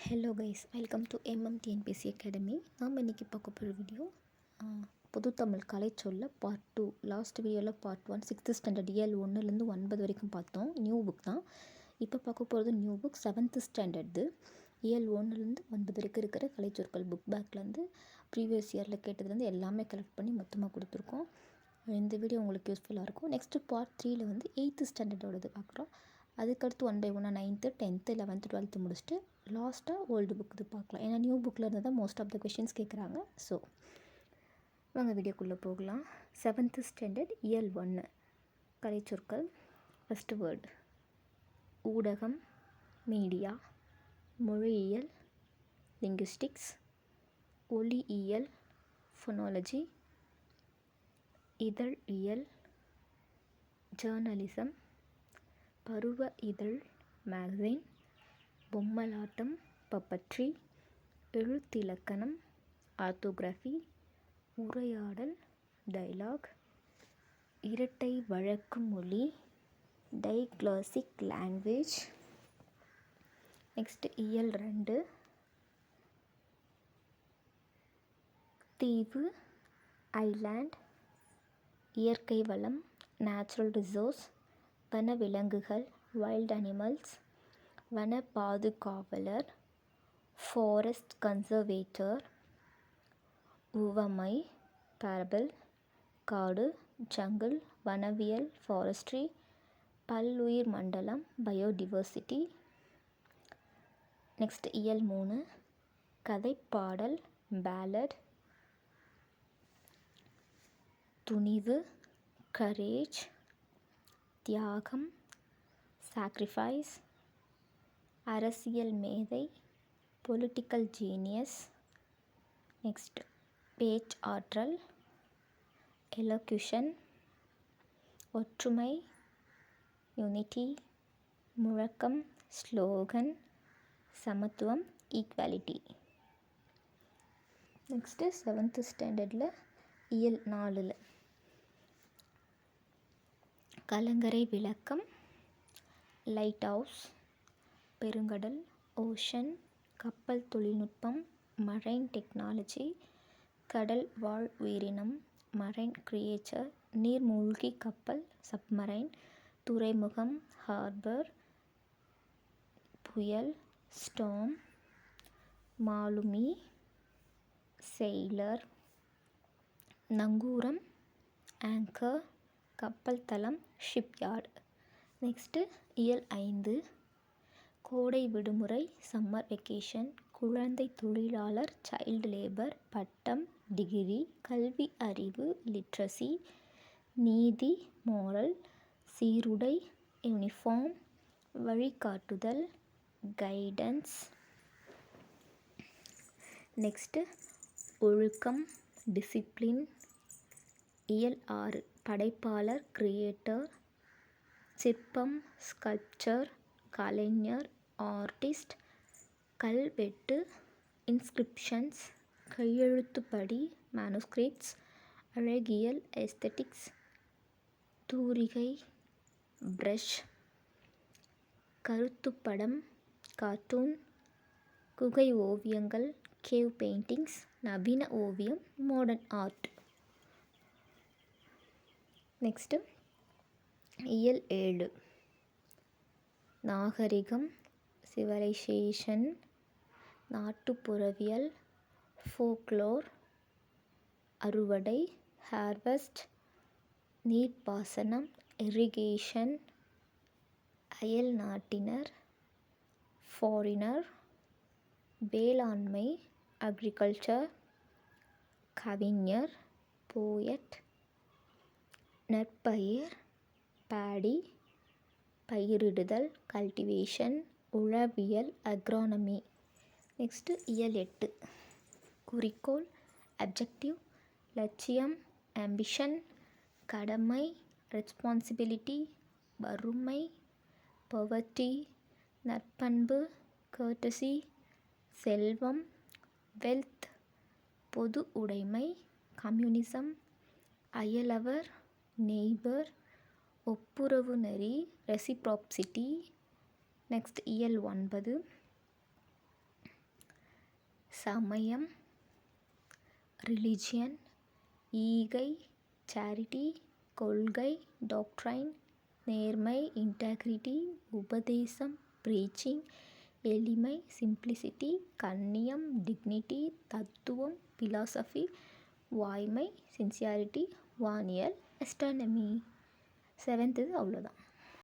Hello guys, welcome to TNPSC academy. நாம் இன்றைக்கி பார்க்க போகிற வீடியோ பொது தமிழ் கலைச்சொல்ல பார்ட் 2. லாஸ்ட் வீடியோவில் பார்ட் 1 6th ஸ்டாண்டர்ட் இயல் 1லேருந்து 9 வரைக்கும் பார்த்தோம். நியூ புக் தான். இப்போ பார்க்க போகிறது நியூ புக் 7th ஸ்டாண்டர்டு இயல் 1லேருந்து 9 வரைக்கும் இருக்கிற கலைச்சொற்கள் புக் பேக்லேருந்து ப்ரீவியஸ் இயரில் கேட்டதுலேருந்து எல்லாமே கலெக்ட் பண்ணி மொத்தமாக கொடுத்துருக்கோம். இந்த வீடியோ உங்களுக்கு யூஸ்ஃபுல்லாக இருக்கும். நெக்ஸ்ட்டு பார்ட் 3ல் வந்து 8th ஸ்டாண்டர்டோடது பார்க்குறோம். அதுக்கடுத்து 1 by 1 9th 10th 11th 12th முடிச்சுட்டு லாஸ்ட்டாக ஓல்டு புக் இது பார்க்கலாம். ஏன்னா நியூ புக்கில் இருந்து தான் மோஸ்ட் ஆஃப் த கொஷின்ஸ் கேட்குறாங்க. ஸோ வாங்க வீடியோக்குள்ளே போகலாம். 7th ஸ்டாண்டர்ட் இயல் 1 கலைச்சொற்கள். ஃபஸ்ட்டு வேர்டு ஊடகம், மீடியா, மொழியியல், லிங்குஸ்டிக்ஸ், ஒலியியல், ஃபொனாலஜி, இதழ் இயல், ஜேர்னலிசம், பருவ இதழ் மேகசின், பொம்மலாட்டம் பப்பட்ரி, எழுத்திலக்கணம் ஆர்த்தோகிராஃபி, உரையாடல் டயலாக், இரட்டை வழக்கு மொழி டைக்ளாசிக் லாங்குவேஜ். நெக்ஸ்ட் இயல் 2 தீவு ஐலாண்ட், இயற்கை வளம் நேச்சுரல் ரிசோர்ஸ், வனவிலங்குகள் வைல்ட் அனிமல்ஸ், வன பாதுகாவலர் ஃபாரஸ்ட் கன்சர்வேட்டர், உவமை பேரபிள், காடு ஜங்கிள், வனவியல் ஃபாரஸ்ட்ரி, பல்லுயிர் மண்டலம் பயோடிவர்சிட்டி. நெக்ஸ்ட் இயல் 3 கதைப்பாடல் பேலட், துணிவு கரேஜ், தியாகம் சாக்ரிஃபைஸ், அரசியல் மேதை பொலிட்டிக்கல் ஜீனியஸ். நெக்ஸ்ட் பேச்சாற்றல் எலோக்யூஷன், ஒற்றுமை யூனிட்டி, முழக்கம் ஸ்லோகன், சமத்துவம் ஈக்வாலிட்டி. நெக்ஸ்ட்டு 7th ஸ்டாண்டர்டில் இயல் 4 கலங்கரை விளக்கம், லைட் ஹவுஸ், பெருங்கடல் ஓஷன், கப்பல் தொழில்நுட்பம் மரைன் டெக்னாலஜி, கடல் வாழ் உயிரினம் மரைன் கிரியேச்சர், நீர்மூழ்கி கப்பல் சப்மரைன், துறைமுகம் ஹார்பர், புயல் ஸ்டார்ம், மாலுமி செயிலர், நங்கூரம் ஆங்கர், கப்பல் தளம் ஷிப்யார்டு. நெக்ஸ்ட்டு இயல் 5 கோடை விடுமுறை சம்மர் வெக்கேஷன், குழந்தை தொழிலாளர் சைல்டு லேபர், பட்டம் டிகிரி, கல்வி அறிவு லிட்ரஸி, நீதி மோரல், சீருடை யூனிஃபார்ம், வழிகாட்டுதல் கைடன்ஸ். நெக்ஸ்ட்டு ஒழுக்கம் டிசிப்ளின். இயல் 6 படைப்பாளர் கிரியேட்டர், சிற்பம் ஸ்கல்ப்சர் கலைஞர் ஆர்டிஸ்ட், கல்வெட்டு இன்ஸ்கிரிப்ஷன்ஸ், கையெழுத்துப்படி மேனுஸ்கிரிப்ட்ஸ், அழகியல் எஸ்தெட்டிக்ஸ், தூரிகை பிரஷ், கருத்துப்படம் கார்ட்டூன், குகை ஓவியங்கள் கேவ் பெயிண்டிங்ஸ், நவீன ஓவியம் மாடர்ன் ஆர்ட். நெக்ஸ்ட்டு இயல் 7 நாகரிகம் சிவிலைசேஷன், நாட்டுப்புறவியல் ஃபோக்லோர், அறுவடை ஹார்வெஸ்ட், நீர்ப்பாசனம் இரிகேஷன், அயல் நாட்டினர் ஃபாரினர், வேளாண்மை அக்ரிகல்ச்சர், கவிஞர் போயட், நற்பயிர் பாடி, பயிரிடுதல் கல்டிவேஷன், உழவியல் அக்ரானமி. நெக்ஸ்ட்டு இயல் 8 குறிக்கோள் அப்ஜெக்டிவ், லட்சியம் ஆம்பிஷன், கடமை ரெஸ்பான்சிபிலிட்டி, வறுமை பவர்ட்டி, நற்பண்பு கர்ட்டசி, செல்வம் வெல்த், பொது உடைமை கம்யூனிசம், அயலவர் நெய்பர், ஒப்புரவு நெறி ரெசிப்ராசிட்டி. நெக்ஸ்ட் இயல் 9 சமயம், ரிலிஜியன், ஈகை, சேரிட்டி, கொள்கை, டாக்ட்ரைன், நேர்மை, இன்டெகிரிட்டி, உபதேசம், ப்ரீச்சிங், எளிமை, சிம்பிளிசிட்டி, கண்ணியம், டிக்னிட்டி, தத்துவம், பிலாசபி, வாய்மை, சின்சியாரிட்டி, வானியல், அஸ்ட்ரானமி. 7th அவ்வளோதான்.